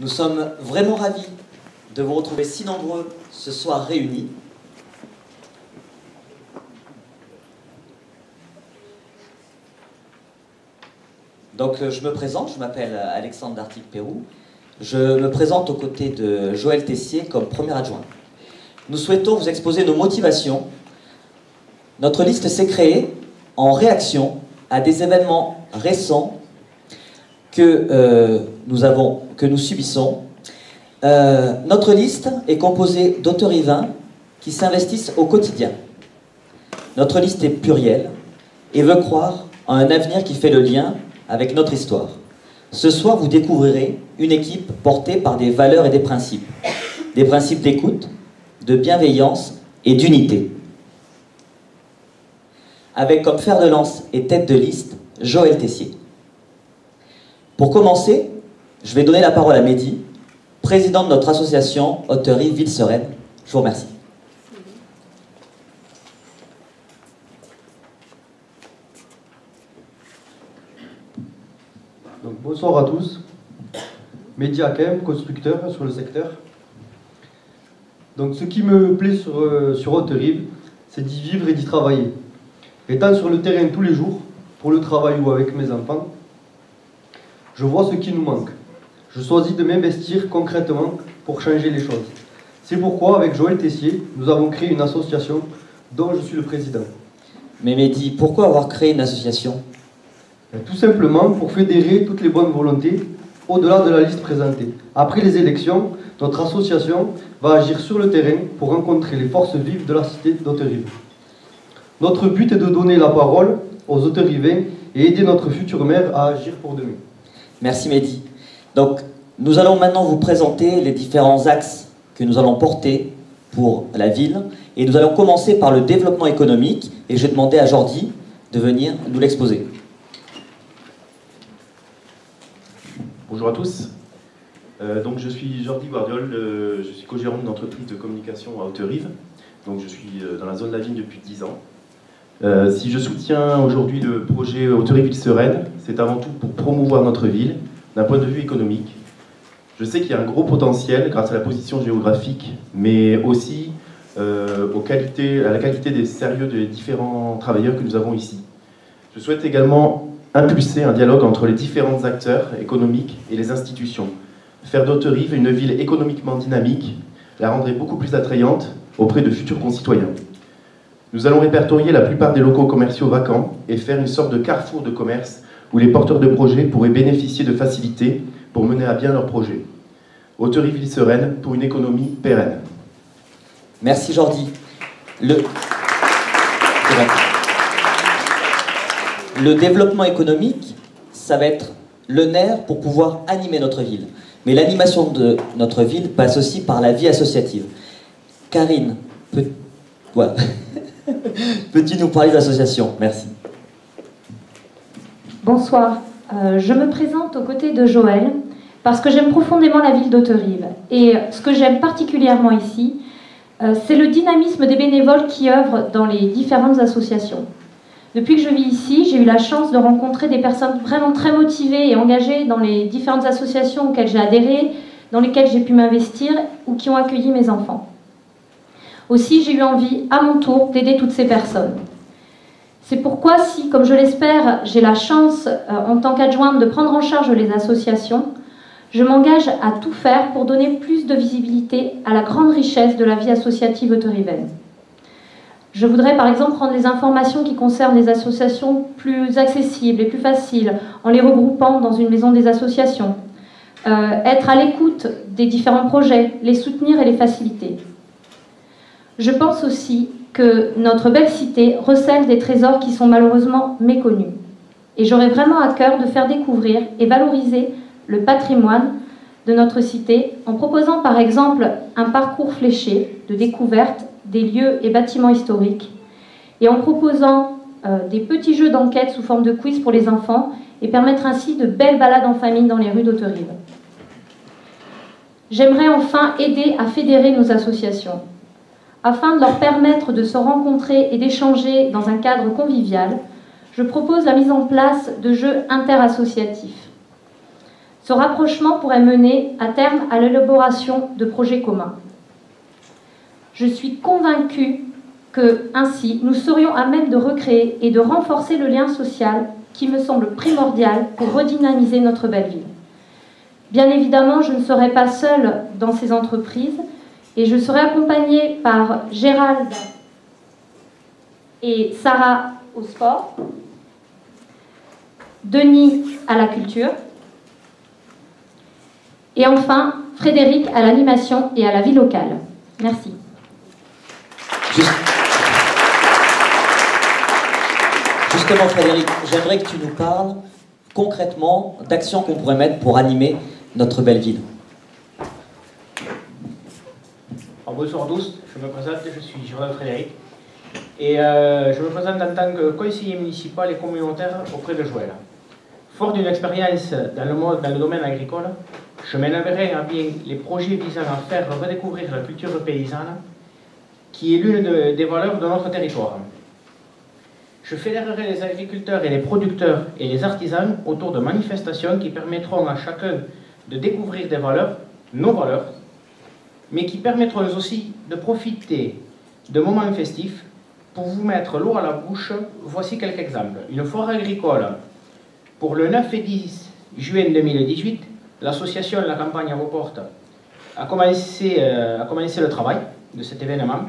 Nous sommes vraiment ravis de vous retrouver si nombreux ce soir réunis. Donc je me présente, je m'appelle Alexandre Dartic-Pérou. Je me présente aux côtés de Joël Tessier comme premier adjoint. Nous souhaitons vous exposer nos motivations. Notre liste s'est créée en réaction à des événements récents que nous subissons. Notre liste est composée d'autorivains qui s'investissent au quotidien. Notre liste est plurielle et veut croire en un avenir qui fait le lien avec notre histoire. Ce soir, vous découvrirez une équipe portée par des valeurs et des principes d'écoute, de bienveillance et d'unité. Avec comme fer de lance et tête de liste, Joël Tessier. Pour commencer, je vais donner la parole à Mehdi, président de notre association Hauterive Ville Sereine. Je vous remercie. Donc, bonsoir à tous. Mehdi Hakem, constructeur sur le secteur. Donc, ce qui me plaît sur Hauterive, c'est d'y vivre et d'y travailler. Étant sur le terrain tous les jours, pour le travail ou avec mes enfants, je vois ce qui nous manque. Je choisis de m'investir concrètement pour changer les choses. C'est pourquoi, avec Joël Tessier, nous avons créé une association dont je suis le président. Mais Mehdi, pourquoi avoir créé une association ? Tout simplement pour fédérer toutes les bonnes volontés au-delà de la liste présentée. Après les élections, notre association va agir sur le terrain pour rencontrer les forces vives de la cité d'Hauterive. Notre but est de donner la parole aux Hauterivains et aider notre futur maire à agir pour demain. Merci Mehdi. Donc, nous allons maintenant vous présenter les différents axes que nous allons porter pour la ville. Et nous allons commencer par le développement économique. Et je vais demander à Jordi de venir nous l'exposer. Bonjour à tous. Donc je suis Jordi Guardiol, je suis co-gérant d'une entreprise de communication à Hauterive. Donc je suis dans la zone de la vigne depuis 10 ans. Si je soutiens aujourd'hui le projet Hauterive Ville Sereine, c'est avant tout pour promouvoir notre ville d'un point de vue économique. Je sais qu'il y a un gros potentiel grâce à la position géographique, mais aussi à la qualité des sérieux des différents travailleurs que nous avons ici. Je souhaite également impulser un dialogue entre les différents acteurs économiques et les institutions. Faire d'Hauterive une ville économiquement dynamique la rendrait beaucoup plus attrayante auprès de futurs concitoyens. Nous allons répertorier la plupart des locaux commerciaux vacants et faire une sorte de carrefour de commerce où les porteurs de projets pourraient bénéficier de facilités pour mener à bien leurs projets. Hauterive Ville Sereine pour une économie pérenne. Merci Jordi. Le développement économique, ça va être le nerf pour pouvoir animer notre ville. Mais l'animation de notre ville passe aussi par la vie associative. Karine, peux-tu nous parler de l'association? Merci. Bonsoir. Je me présente aux côtés de Joël parce que j'aime profondément la ville d'Hauterive. Et ce que j'aime particulièrement ici, c'est le dynamisme des bénévoles qui œuvrent dans les différentes associations. Depuis que je vis ici, j'ai eu la chance de rencontrer des personnes vraiment très motivées et engagées dans les différentes associations auxquelles j'ai adhéré, dans lesquelles j'ai pu m'investir ou qui ont accueilli mes enfants. Aussi, j'ai eu envie, à mon tour, d'aider toutes ces personnes. C'est pourquoi, si, comme je l'espère, j'ai la chance, en tant qu'adjointe, de prendre en charge les associations, je m'engage à tout faire pour donner plus de visibilité à la grande richesse de la vie associative hauterivaine. Je voudrais par exemple rendre les informations qui concernent les associations plus accessibles et plus faciles en les regroupant dans une maison des associations, être à l'écoute des différents projets, les soutenir et les faciliter. Je pense aussi que notre belle cité recèle des trésors qui sont malheureusement méconnus. Et j'aurais vraiment à cœur de faire découvrir et valoriser le patrimoine de notre cité en proposant par exemple un parcours fléché de découverte des lieux et bâtiments historiques et en proposant des petits jeux d'enquête sous forme de quiz pour les enfants et permettre ainsi de belles balades en famille dans les rues d'Hauterive. J'aimerais enfin aider à fédérer nos associations afin de leur permettre de se rencontrer et d'échanger dans un cadre convivial. je propose la mise en place de jeux interassociatifs. Ce rapprochement pourrait mener à terme à l'élaboration de projets communs. Je suis convaincue que, ainsi, nous serions à même de recréer et de renforcer le lien social qui me semble primordial pour redynamiser notre belle ville. Bien évidemment, je ne serai pas seule dans ces entreprises et je serai accompagnée par Gérald et Sarah au sport, Denis à la culture et enfin Frédéric à l'animation et à la vie locale. Merci. Justement, Frédéric, j'aimerais que tu nous parles concrètement d'actions qu'on pourrait mettre pour animer notre belle ville. Bonsoir à tous, je me présente, je suis Gérald Frédéric et je me présente en tant que conseiller municipal et communautaire auprès de Joël. Fort d'une expérience dans le domaine agricole, je mènerai à bien les projets visant à faire redécouvrir la culture paysanne qui est l'une des valeurs de notre territoire. Je fédérerai les agriculteurs et les producteurs et les artisans autour de manifestations qui permettront à chacun de découvrir des valeurs, nos valeurs, mais qui permettront aussi de profiter de moments festifs. Pour vous mettre l'eau à la bouche, voici quelques exemples. Une foire agricole pour le 9 et 10 juin 2018, l'association La Campagne à vos portes a commencé le travail de cet événement.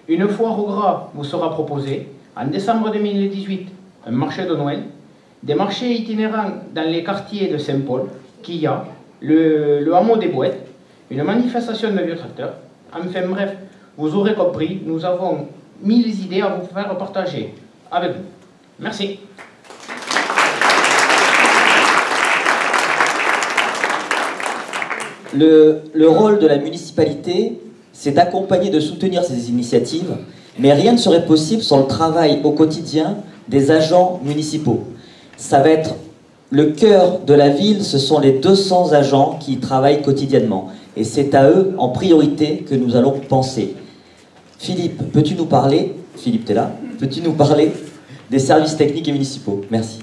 Une foire au gras vous sera proposée. En décembre 2018, un marché de Noël, des marchés itinérants dans les quartiers de Saint-Paul, Quillat, le hameau des Bouettes, une manifestation de vieux tracteurs. Enfin bref, vous aurez compris, nous avons 1000 idées à vous faire partager avec vous. Merci. Le rôle de la municipalité, c'est d'accompagner, de soutenir ces initiatives, mais rien ne serait possible sans le travail au quotidien des agents municipaux. Ça va être le cœur de la ville, ce sont les 200 agents qui y travaillent quotidiennement. Et c'est à eux, en priorité, que nous allons penser. Philippe, peux-tu nous parler, Philippe, t'es là, peux-tu nous parler des services techniques et municipaux? Merci.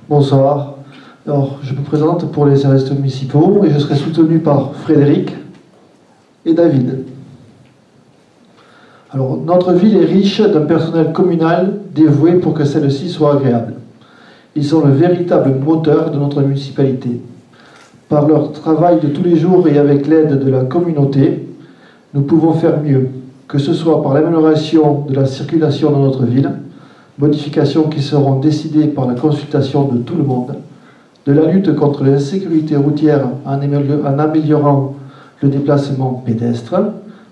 Bonsoir. Alors, je me présente pour les services municipaux et je serai soutenu par Frédéric et David. Alors, notre ville est riche d'un personnel communal dévoué pour que celle-ci soit agréable. Ils sont le véritable moteur de notre municipalité. Par leur travail de tous les jours et avec l'aide de la communauté, nous pouvons faire mieux, que ce soit par l'amélioration de la circulation dans notre ville, modifications qui seront décidées par la consultation de tout le monde, de la lutte contre l'insécurité routière en améliorant le déplacement pédestre,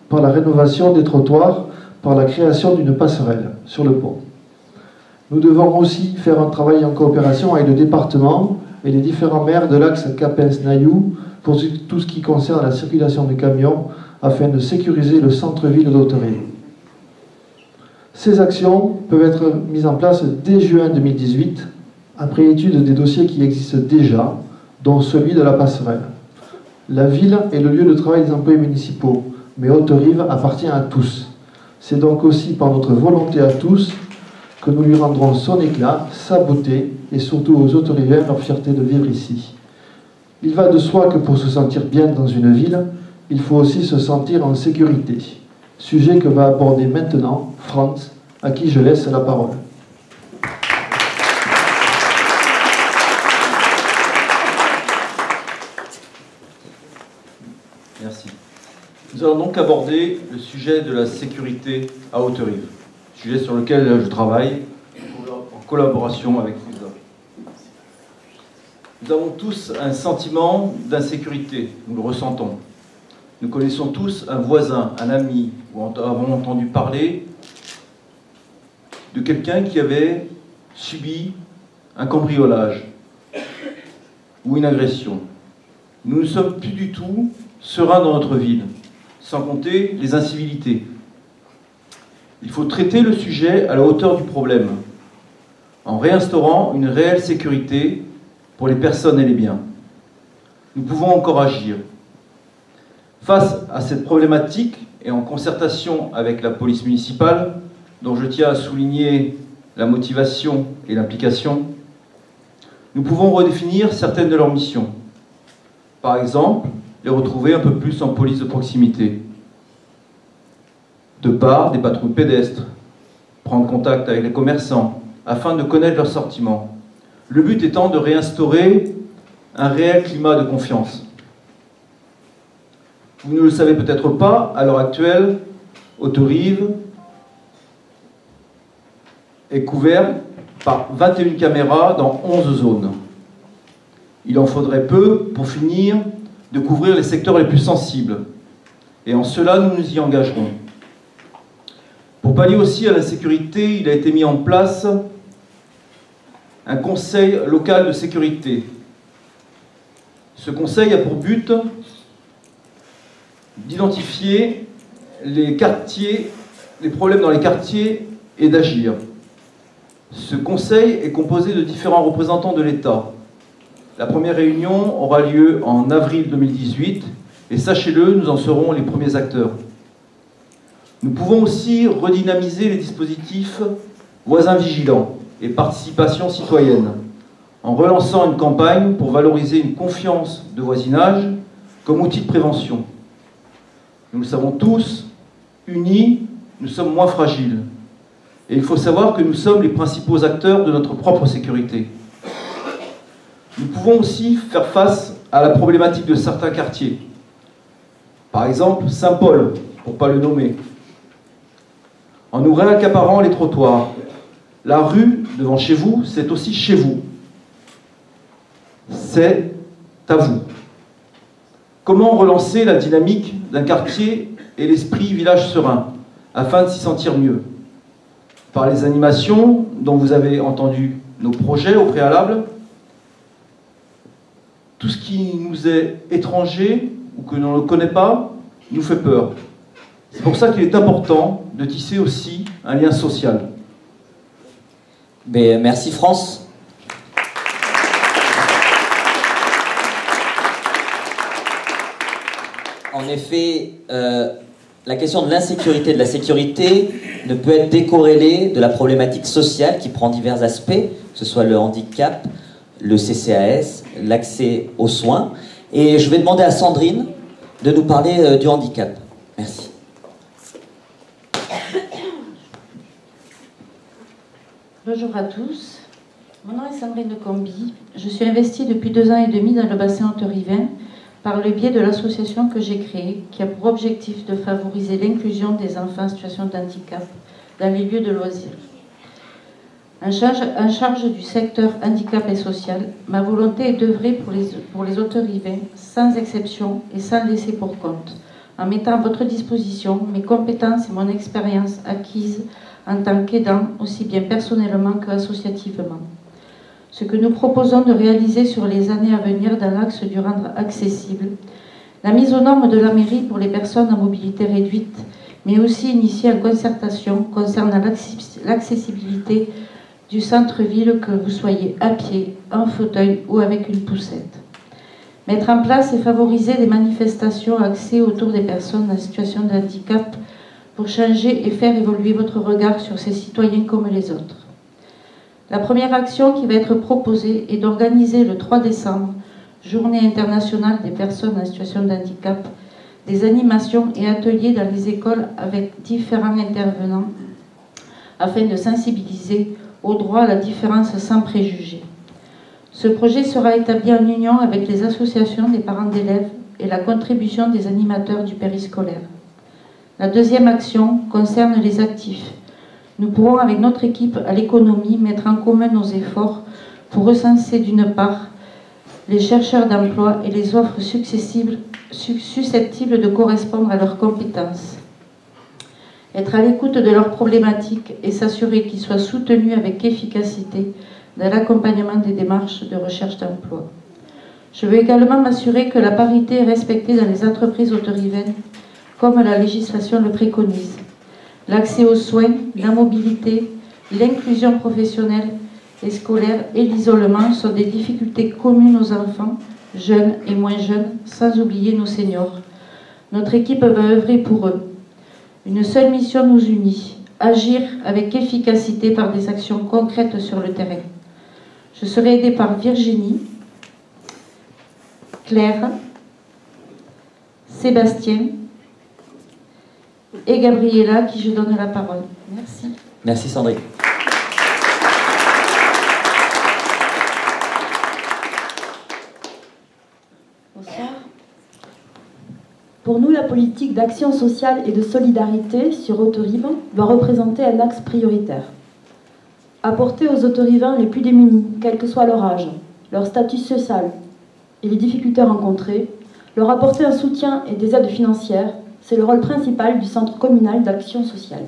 par la rénovation des trottoirs, par la création d'une passerelle sur le pont. Nous devons aussi faire un travail en coopération avec le département et les différents maires de l'axe Capens-Nailloux pour tout ce qui concerne la circulation des camions afin de sécuriser le centre-ville d'Hauterive. Ces actions peuvent être mises en place dès juin 2018 après étude des dossiers qui existent déjà, dont celui de la passerelle. La ville est le lieu de travail des employés municipaux, mais Hauterive appartient à tous. C'est donc aussi par notre volonté à tous que nous lui rendrons son éclat, sa beauté, et surtout aux Hauteriviens leur fierté de vivre ici. Il va de soi que pour se sentir bien dans une ville, il faut aussi se sentir en sécurité. Sujet que va aborder maintenant Franz, à qui je laisse la parole. Merci. Nous allons donc aborder le sujet de la sécurité à Hauterive, sujet sur lequel je travaille en collaboration avec vous. Nous avons tous un sentiment d'insécurité, nous le ressentons. Nous connaissons tous un voisin, un ami, ou avons entendu parler de quelqu'un qui avait subi un cambriolage ou une agression. Nous ne sommes plus du tout sereins dans notre ville, sans compter les incivilités. Il faut traiter le sujet à la hauteur du problème, en réinstaurant une réelle sécurité pour les personnes et les biens. Nous pouvons encore agir. Face à cette problématique et en concertation avec la police municipale, dont je tiens à souligner la motivation et l'implication, nous pouvons redéfinir certaines de leurs missions. Par exemple, les retrouver un peu plus en police de proximité, de part des patrouilles pédestres, prendre contact avec les commerçants afin de connaître leurs sentiments. Le but étant de réinstaurer un réel climat de confiance. Vous ne le savez peut-être pas, à l'heure actuelle, Autorive est couvert par 21 caméras dans 11 zones. Il en faudrait peu pour finir de couvrir les secteurs les plus sensibles. Et en cela, nous nous y engagerons. Pour pallier aussi à l'insécurité, il a été mis en place un conseil local de sécurité. Ce conseil a pour but d'identifier les quartiers, les problèmes dans les quartiers et d'agir. Ce conseil est composé de différents représentants de l'État. La première réunion aura lieu en avril 2018 et sachez-le, nous en serons les premiers acteurs. Nous pouvons aussi redynamiser les dispositifs voisins vigilants et participation citoyenne en relançant une campagne pour valoriser une confiance de voisinage comme outil de prévention. Nous le savons tous, unis, nous sommes moins fragiles. Et il faut savoir que nous sommes les principaux acteurs de notre propre sécurité. Nous pouvons aussi faire face à la problématique de certains quartiers. Par exemple, Saint-Paul, pour ne pas le nommer. En nous réaccaparant les trottoirs. La rue devant chez vous, c'est aussi chez vous. C'est à vous. Comment relancer la dynamique d'un quartier et l'esprit village serein, afin de s'y sentir mieux? Par les animations dont vous avez entendu nos projets au préalable, tout ce qui nous est étranger ou que l'on ne connaît pas nous fait peur. C'est pour ça qu'il est important de tisser aussi un lien social. Mais merci France. En effet, la question de l'insécurité et de la sécurité ne peut être décorrélée de la problématique sociale qui prend divers aspects, que ce soit le handicap, le CCAS, l'accès aux soins. Et je vais demander à Sandrine de nous parler du handicap. Merci. Bonjour à tous. Mon nom est Sandrine Combi. Je suis investie depuis 2 ans et demi dans le bassin haute-rivin par le biais de l'association que j'ai créée, qui a pour objectif de favoriser l'inclusion des enfants en situation de handicap dans les lieux de loisirs. En charge du secteur handicap et social, ma volonté est d'œuvrer pour les haute-rivins sans exception et sans laisser pour compte, en mettant à votre disposition mes compétences et mon expérience acquise en tant qu'aidant, aussi bien personnellement qu'associativement. Ce que nous proposons de réaliser sur les années à venir dans l'axe du rendre accessible, la mise aux normes de la mairie pour les personnes à mobilité réduite, mais aussi initiée en concertation concernant l'accessibilité du centre-ville, que vous soyez à pied, en fauteuil ou avec une poussette. Mettre en place et favoriser des manifestations axées autour des personnes en situation de handicap pour changer et faire évoluer votre regard sur ces citoyens comme les autres. La première action qui va être proposée est d'organiser le 3 décembre, Journée internationale des personnes en situation de handicap, des animations et ateliers dans les écoles avec différents intervenants afin de sensibiliser au droit à la différence sans préjugés. Ce projet sera établi en union avec les associations des parents d'élèves et la contribution des animateurs du périscolaire. La deuxième action concerne les actifs. Nous pourrons, avec notre équipe à l'économie, mettre en commun nos efforts pour recenser d'une part les chercheurs d'emploi et les offres susceptibles de correspondre à leurs compétences. Être à l'écoute de leurs problématiques et s'assurer qu'ils soient soutenus avec efficacité dans l'accompagnement des démarches de recherche d'emploi. Je veux également m'assurer que la parité est respectée dans les entreprises haute-rivraines, comme la législation le préconise. L'accès aux soins, la mobilité, l'inclusion professionnelle et scolaire et l'isolement sont des difficultés communes aux enfants, jeunes et moins jeunes, sans oublier nos seniors. Notre équipe va œuvrer pour eux. Une seule mission nous unit, agir avec efficacité par des actions concrètes sur le terrain. Je serai aidée par Virginie, Claire, Sébastien et Gabriella, à qui je donne la parole. Merci. Merci Sandrine. Bonsoir. Pour nous, la politique d'action sociale et de solidarité sur Autorive doit représenter un axe prioritaire. Apporter aux autorivains les plus démunis, quel que soit leur âge, leur statut social et les difficultés rencontrées, leur apporter un soutien et des aides financières, c'est le rôle principal du Centre communal d'action sociale.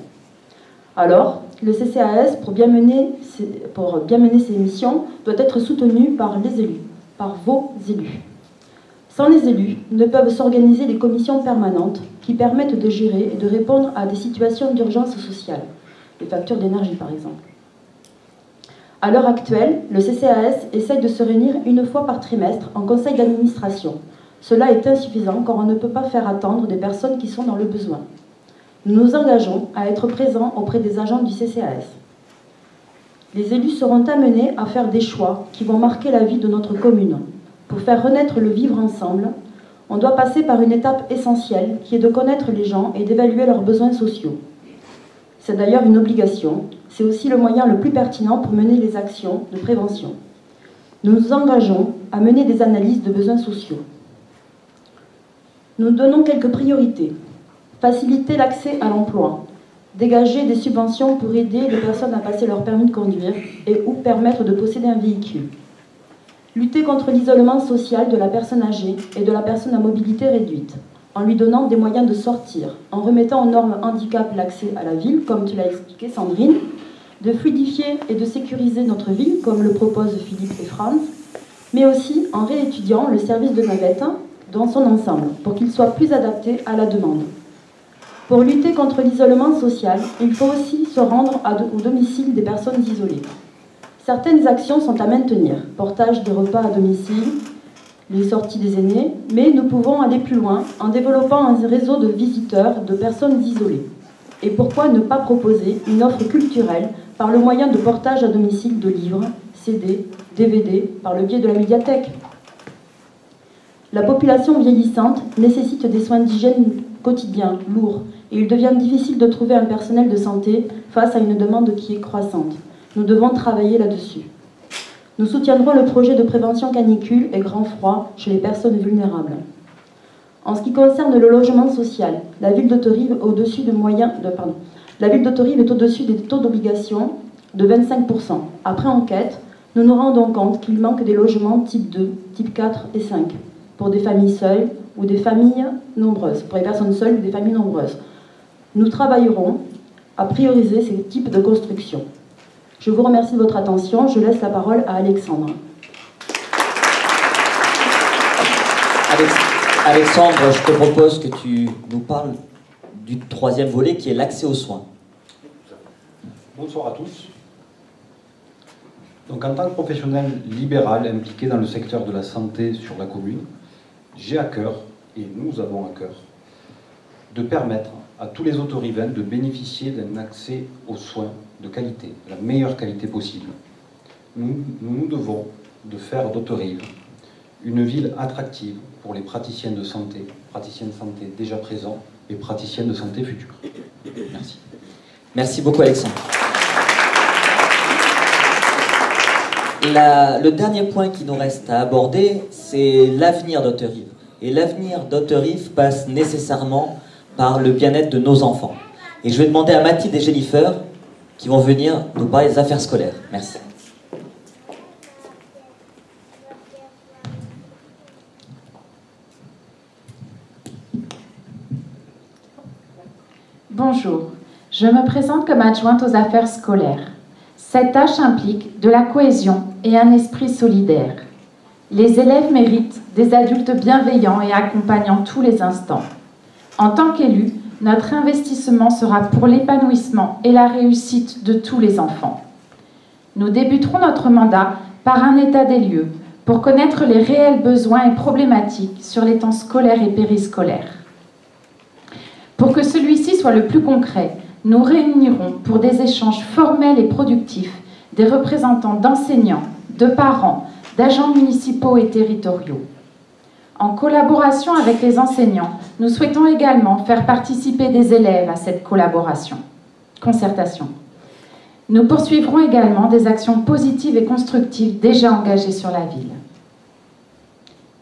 Alors, le CCAS, pour bien mener ses missions, doit être soutenu par les élus, par vos élus. Sans les élus, ne peuvent s'organiser des commissions permanentes qui permettent de gérer et de répondre à des situations d'urgence sociale, les factures d'énergie par exemple. À l'heure actuelle, le CCAS essaye de se réunir une fois par trimestre en conseil d'administration. Cela est insuffisant car on ne peut pas faire attendre des personnes qui sont dans le besoin. Nous nous engageons à être présents auprès des agents du CCAS. Les élus seront amenés à faire des choix qui vont marquer la vie de notre commune. Pour faire renaître le vivre ensemble, on doit passer par une étape essentielle qui est de connaître les gens et d'évaluer leurs besoins sociaux. C'est d'ailleurs une obligation, c'est aussi le moyen le plus pertinent pour mener les actions de prévention. Nous nous engageons à mener des analyses de besoins sociaux. Nous donnons quelques priorités. Faciliter l'accès à l'emploi, dégager des subventions pour aider les personnes à passer leur permis de conduire et ou permettre de posséder un véhicule. Lutter contre l'isolement social de la personne âgée et de la personne à mobilité réduite, en lui donnant des moyens de sortir, en remettant aux normes handicap l'accès à la ville, comme tu l'as expliqué Sandrine, de fluidifier et de sécuriser notre ville, comme le proposent Philippe et Franz, mais aussi en réétudiant le service de navette dans son ensemble, pour qu'il soit plus adapté à la demande. Pour lutter contre l'isolement social, il faut aussi se rendre au domicile des personnes isolées. Certaines actions sont à maintenir, portage de repas à domicile, les sorties des aînés, mais nous pouvons aller plus loin en développant un réseau de visiteurs de personnes isolées. Et pourquoi ne pas proposer une offre culturelle par le moyen de portage à domicile de livres, CD, DVD, par le biais de la médiathèque? La population vieillissante nécessite des soins d'hygiène quotidiens, lourds, et il devient difficile de trouver un personnel de santé face à une demande qui est croissante. Nous devons travailler là-dessus. Nous soutiendrons le projet de prévention canicule et grand froid chez les personnes vulnérables. En ce qui concerne le logement social, la ville d'Autorive est au-dessus des taux d'obligation de 25%. Après enquête, nous nous rendons compte qu'il manque des logements type 2, type 4 et 5, pour des familles seules ou des familles nombreuses, pour les personnes seules ou des familles nombreuses. Nous travaillerons à prioriser ces types de construction. Je vous remercie de votre attention. Je laisse la parole à Alexandre. Alexandre, je te propose que tu nous parles du troisième volet qui est l'accès aux soins. Bonsoir à tous. Donc, en tant que professionnel libéral impliqué dans le secteur de la santé sur la commune, j'ai à cœur, et nous avons à cœur, de permettre à tous les autorivains de bénéficier d'un accès aux soins de qualité, de la meilleure qualité possible. Nous devons de faire d'Autorive une ville attractive pour les praticiens de santé déjà présents et praticiens de santé futurs. Merci. Merci beaucoup Alexandre. Le dernier point qui nous reste à aborder, c'est l'avenir d'Auterive. Et l'avenir d'Auterive passe nécessairement par le bien-être de nos enfants. Et je vais demander à Mathilde et Jennifer qui vont venir nous parler des affaires scolaires. Merci. Bonjour, je me présente comme adjointe aux affaires scolaires. Cette tâche implique de la cohésion et un esprit solidaire. Les élèves méritent des adultes bienveillants et accompagnant tous les instants. En tant qu'élus, notre investissement sera pour l'épanouissement et la réussite de tous les enfants. Nous débuterons notre mandat par un état des lieux pour connaître les réels besoins et problématiques sur les temps scolaires et périscolaires. Pour que celui-ci soit le plus concret, nous réunirons pour des échanges formels et productifs des représentants d'enseignants, de parents, d'agents municipaux et territoriaux. En collaboration avec les enseignants, nous souhaitons également faire participer des élèves à cette concertation. Nous poursuivrons également des actions positives et constructives déjà engagées sur la ville.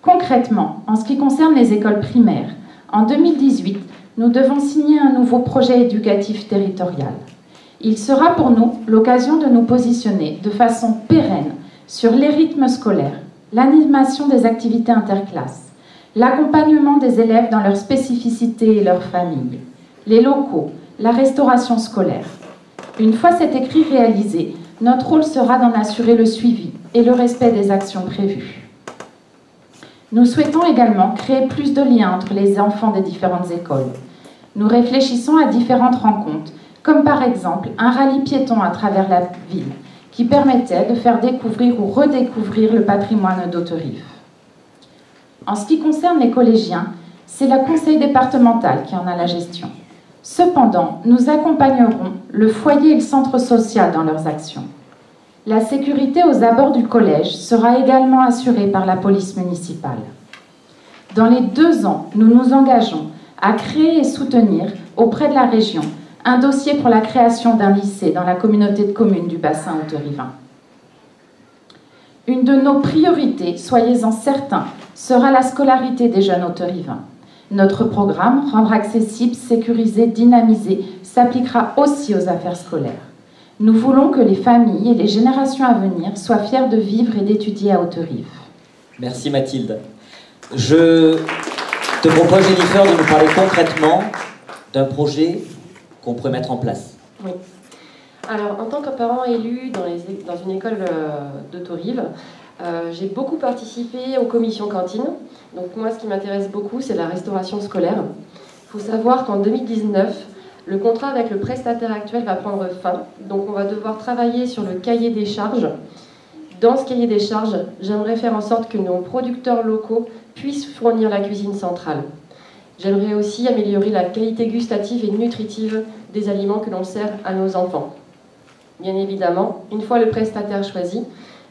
Concrètement, en ce qui concerne les écoles primaires, en 2018, nous devons signer un nouveau projet éducatif territorial. Il sera pour nous l'occasion de nous positionner de façon pérenne sur les rythmes scolaires, l'animation des activités interclasses, l'accompagnement des élèves dans leurs spécificités et leurs familles, les locaux, la restauration scolaire. Une fois cet écrit réalisé, notre rôle sera d'en assurer le suivi et le respect des actions prévues. Nous souhaitons également créer plus de liens entre les enfants des différentes écoles. Nous réfléchissons à différentes rencontres, comme par exemple un rallye piéton à travers la ville, qui permettait de faire découvrir ou redécouvrir le patrimoine d'Hauterive. En ce qui concerne les collégiens, c'est le conseil départemental qui en a la gestion. Cependant, nous accompagnerons le foyer et le centre social dans leurs actions. La sécurité aux abords du collège sera également assurée par la police municipale. Dans les 2 ans, nous nous engageons à créer et soutenir, auprès de la région, un dossier pour la création d'un lycée dans la communauté de communes du bassin hauterivain. Une de nos priorités, soyez-en certains, sera la scolarité des jeunes hauterivains. Notre programme, rendre accessible, sécurisé, dynamisé, s'appliquera aussi aux affaires scolaires. Nous voulons que les familles et les générations à venir soient fiers de vivre et d'étudier à Hauterive. Merci Mathilde. Je te propose, Jennifer, de nous parler concrètement d'un projet qu'on pourrait mettre en place. Oui. Alors, en tant que parent élu dans une école d'Hauterive, j'ai beaucoup participé aux commissions cantines. Donc moi, ce qui m'intéresse beaucoup, c'est la restauration scolaire. Il faut savoir qu'en 2019, le contrat avec le prestataire actuel va prendre fin. Donc on va devoir travailler sur le cahier des charges. Dans ce cahier des charges, j'aimerais faire en sorte que nos producteurs locaux puissent fournir la cuisine centrale. J'aimerais aussi améliorer la qualité gustative et nutritive des aliments que l'on sert à nos enfants. Bien évidemment, une fois le prestataire choisi,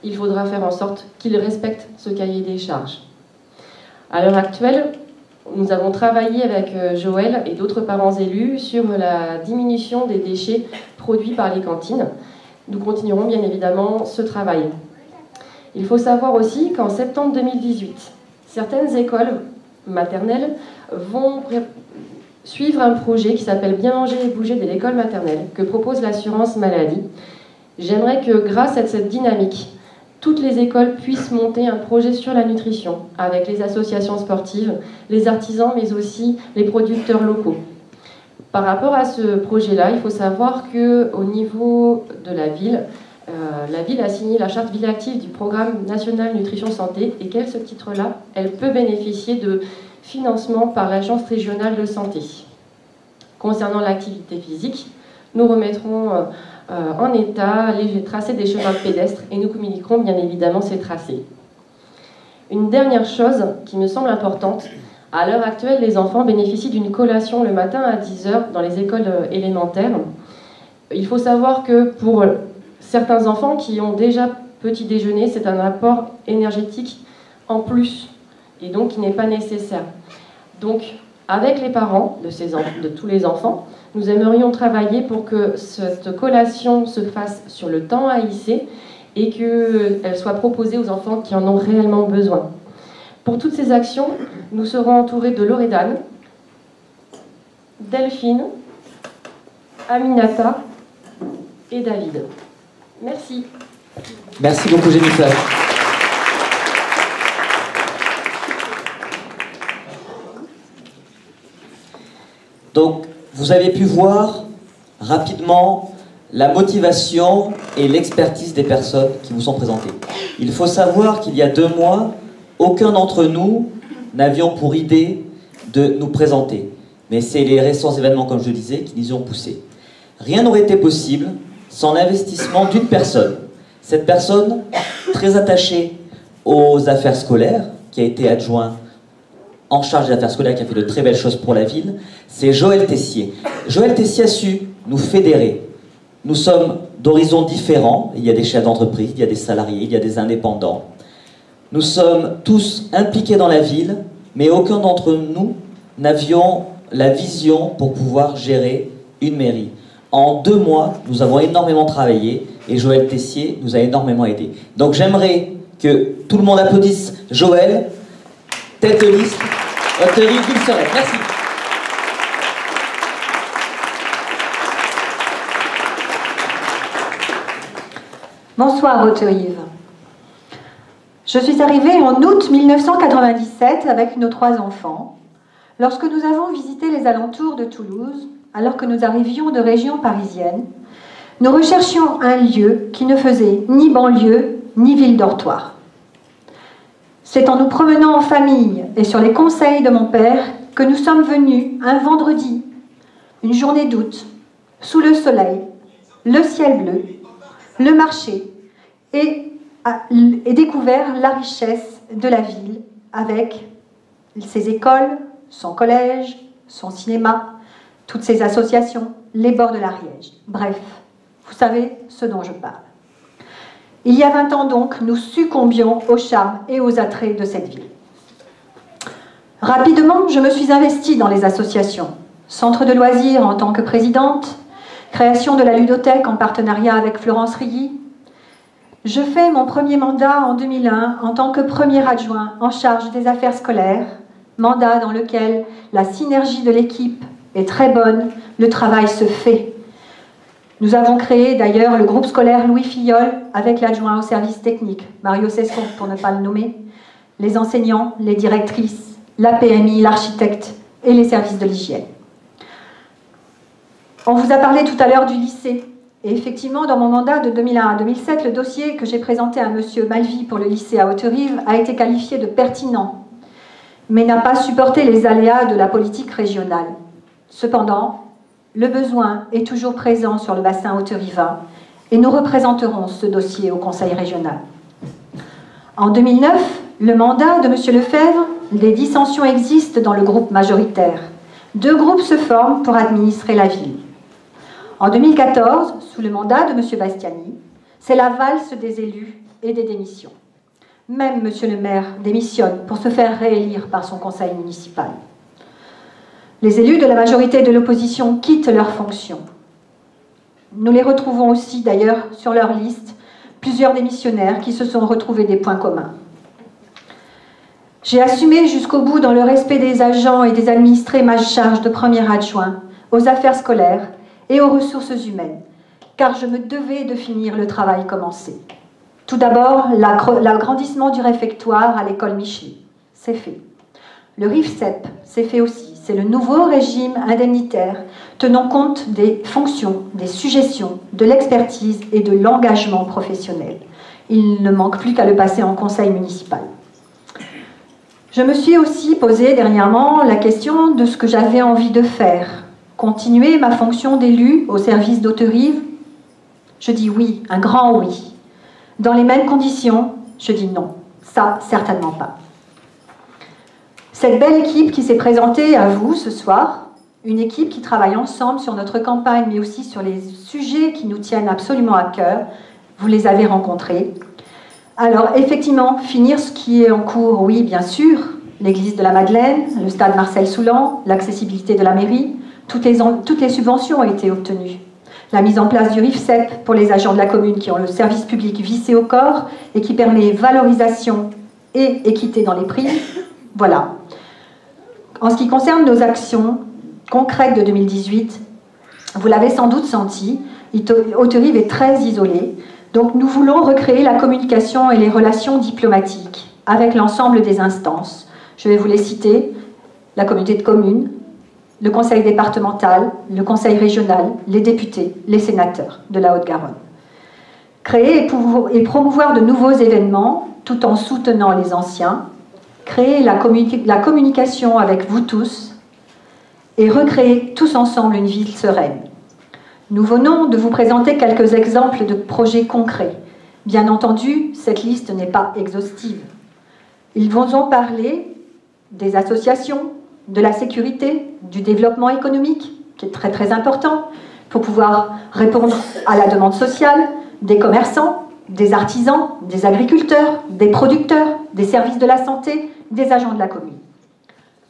il faudra faire en sorte qu'il respecte ce cahier des charges. À l'heure actuelle, nous avons travaillé avec Joël et d'autres parents élus sur la diminution des déchets produits par les cantines. Nous continuerons bien évidemment ce travail. Il faut savoir aussi qu'en septembre 2018, certaines écoles maternelles vont suivre un projet qui s'appelle Bien manger et bouger de l'école maternelle, que propose l'assurance maladie. J'aimerais que grâce à cette dynamique, toutes les écoles puissent monter un projet sur la nutrition, avec les associations sportives, les artisans, mais aussi les producteurs locaux. Par rapport à ce projet-là, il faut savoir qu'au niveau de la ville a signé la charte Ville Active du programme national Nutrition Santé, et qu'à ce titre-là, elle peut bénéficier de financement par l'Agence régionale de santé. Concernant l'activité physique, nous remettrons en état les tracés des chemins pédestres et nous communiquerons bien évidemment ces tracés. Une dernière chose qui me semble importante, à l'heure actuelle, les enfants bénéficient d'une collation le matin à 10h dans les écoles élémentaires. Il faut savoir que pour certains enfants qui ont déjà petit déjeuner, c'est un apport énergétique en plus et donc qui n'est pas nécessaire. Donc, avec les parents de tous les enfants, nous aimerions travailler pour que cette collation se fasse sur le temps AIC et qu'elle soit proposée aux enfants qui en ont réellement besoin. Pour toutes ces actions, nous serons entourés de Loredane, Delphine, Aminata et David. Merci. Merci beaucoup, Jennifer. Donc, vous avez pu voir rapidement la motivation et l'expertise des personnes qui vous sont présentées. Il faut savoir qu'il y a 2 mois, aucun d'entre nous n'avions pour idée de nous présenter. Mais c'est les récents événements, comme je disais, qui nous y ont poussés. Rien n'aurait été possible sans l'investissement d'une personne. Cette personne, très attachée aux affaires scolaires, qui a été adjoint en charge des affaires scolaires, qui a fait de très belles choses pour la ville, c'est Joël Tessier. Joël Tessier a su nous fédérer. Nous sommes d'horizons différents, il y a des chefs d'entreprise, il y a des salariés, il y a des indépendants. Nous sommes tous impliqués dans la ville, mais aucun d'entre nous n'avions la vision pour pouvoir gérer une mairie. En 2 mois, nous avons énormément travaillé et Joël Tessier nous a énormément aidés. Donc j'aimerais que tout le monde applaudisse Joël, tête de liste, Haute-Rive Ville-Sereine. Merci. Bonsoir Haute-Rive. Je suis arrivée en août 1997 avec nos 3 enfants, lorsque nous avons visité les alentours de Toulouse, alors que nous arrivions de région parisienne. Nous recherchions un lieu qui ne faisait ni banlieue, ni ville-dortoir. C'est en nous promenant en famille et sur les conseils de mon père que nous sommes venus un vendredi, une journée d'août, sous le soleil, le ciel bleu, le marché, et découvert la richesse de la ville avec ses écoles, son collège, son cinéma, toutes ses associations, les bords de l'Ariège. Bref, vous savez ce dont je parle. Il y a 20 ans donc, nous succombions au charme et aux attraits de cette ville. Rapidement, je me suis investie dans les associations. Centre de loisirs en tant que présidente, création de la ludothèque en partenariat avec Florence Rilly. Je fais mon premier mandat en 2001 en tant que premier adjoint en charge des affaires scolaires, mandat dans lequel la synergie de l'équipe est très bonne, le travail se fait. Nous avons créé d'ailleurs le groupe scolaire Louis Filleul avec l'adjoint au service technique, Mario Sescon pour ne pas le nommer, les enseignants, les directrices, la PMI, l'architecte et les services de l'hygiène. On vous a parlé tout à l'heure du lycée. Et effectivement, dans mon mandat de 2001 à 2007, le dossier que j'ai présenté à M. Malvy pour le lycée à Haute-Rive a été qualifié de pertinent, mais n'a pas supporté les aléas de la politique régionale. Cependant, le besoin est toujours présent sur le bassin haute-rivin et nous représenterons ce dossier au Conseil régional. En 2009, le mandat de M. Lefebvre, des dissensions existent dans le groupe majoritaire. 2 groupes se forment pour administrer la ville. En 2014, sous le mandat de M. Bastiani, c'est la valse des élus et des démissions. Même M. le maire démissionne pour se faire réélire par son conseil municipal. Les élus de la majorité de l'opposition quittent leurs fonctions. Nous les retrouvons aussi d'ailleurs sur leur liste, plusieurs démissionnaires qui se sont retrouvés des points communs. J'ai assumé jusqu'au bout, dans le respect des agents et des administrés, ma charge de premier adjoint aux affaires scolaires et aux ressources humaines, car je me devais de finir le travail commencé. Tout d'abord, l'agrandissement du réfectoire à l'école Michelet, c'est fait. Le RIFCEP, c'est fait aussi. C'est le nouveau régime indemnitaire tenant compte des fonctions, des suggestions, de l'expertise et de l'engagement professionnel. Il ne manque plus qu'à le passer en conseil municipal. Je me suis aussi posé dernièrement la question de ce que j'avais envie de faire. Continuer ma fonction d'élu au service d'Haute-Rive? Je dis oui, un grand oui. Dans les mêmes conditions, je dis non. Ça, certainement pas. Cette belle équipe qui s'est présentée à vous ce soir, une équipe qui travaille ensemble sur notre campagne, mais aussi sur les sujets qui nous tiennent absolument à cœur, vous les avez rencontrés. Alors, effectivement, finir ce qui est en cours, oui, bien sûr, l'église de la Madeleine, le stade Marcel-Soulan, l'accessibilité de la mairie, toutes les subventions ont été obtenues. La mise en place du RIFCEP pour les agents de la commune qui ont le service public vissé au corps et qui permet valorisation et équité dans les prix. Voilà. En ce qui concerne nos actions concrètes de 2018, vous l'avez sans doute senti, Haute-Rive est très isolée. Donc nous voulons recréer la communication et les relations diplomatiques avec l'ensemble des instances. Je vais vous les citer: la communauté de communes, le conseil départemental, le conseil régional, les députés, les sénateurs de la Haute-Garonne. Créer et promouvoir de nouveaux événements tout en soutenant les anciens, créer la communication avec vous tous et recréer tous ensemble une ville sereine. Nous venons de vous présenter quelques exemples de projets concrets. Bien entendu, cette liste n'est pas exhaustive. Ils vont en parler des associations, de la sécurité, du développement économique, qui est très très important, pour pouvoir répondre à la demande sociale des commerçants, des artisans, des agriculteurs, des producteurs, des services de la santé, des agents de la commune.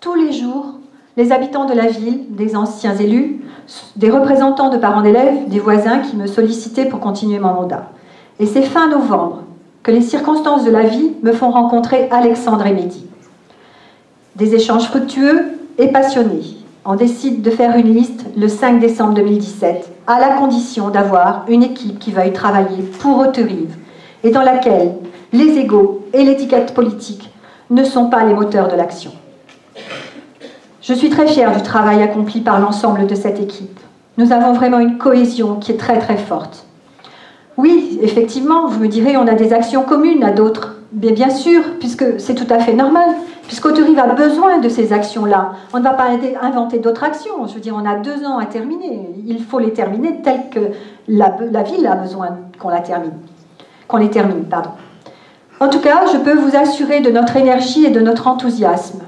Tous les jours, les habitants de la ville, des anciens élus, des représentants de parents d'élèves, des voisins qui me sollicitaient pour continuer mon mandat. Et c'est fin novembre que les circonstances de la vie me font rencontrer Alexandre et Mehdi. Des échanges fructueux et passionnés. On décide de faire une liste le 5 décembre 2017, à la condition d'avoir une équipe qui veuille travailler pour Autorive et dans laquelle les égos et l'étiquette politique ne sont pas les moteurs de l'action. Je suis très fière du travail accompli par l'ensemble de cette équipe. Nous avons vraiment une cohésion qui est très très forte. Oui, effectivement, vous me direz, on a des actions communes à d'autres. Mais bien sûr, puisque c'est tout à fait normal, puisqu'Autorive a besoin de ces actions-là. On ne va pas inventer d'autres actions. Je veux dire, on a 2 ans à terminer. Il faut les terminer telles que la ville a besoin qu'on les termine. En tout cas, je peux vous assurer de notre énergie et de notre enthousiasme.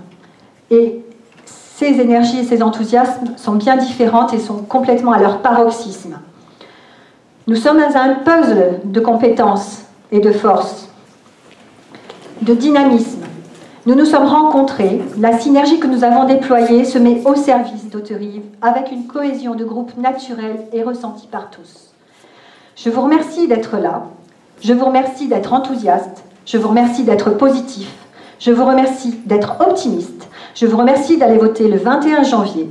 Et ces énergies et ces enthousiasmes sont bien différentes et sont complètement à leur paroxysme. Nous sommes dans un puzzle de compétences et de forces, de dynamisme. Nous nous sommes rencontrés, la synergie que nous avons déployée se met au service d'Autorive avec une cohésion de groupe naturelle et ressentie par tous. Je vous remercie d'être là, je vous remercie d'être enthousiaste, je vous remercie d'être positif, je vous remercie d'être optimiste, je vous remercie d'aller voter le 21 janvier,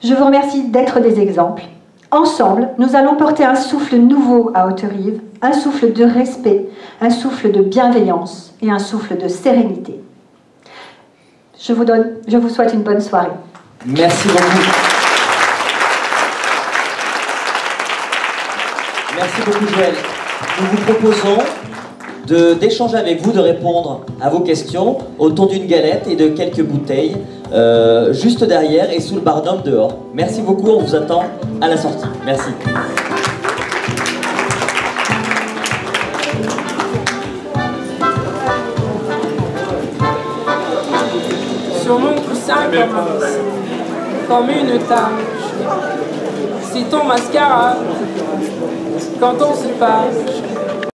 je vous remercie d'être des exemples. Ensemble, nous allons porter un souffle nouveau à Autorive, un souffle de respect, un souffle de bienveillance et un souffle de sérénité. Je vous souhaite une bonne soirée. Merci beaucoup. Merci beaucoup, Joël. Nous vous proposons d'échanger avec vous, de répondre à vos questions autour d'une galette et de quelques bouteilles juste derrière et sous le barnum dehors. Merci beaucoup, on vous attend à la sortie. Merci. Sur mon coussin commence comme une tache. C'est ton mascara quand on se fâche.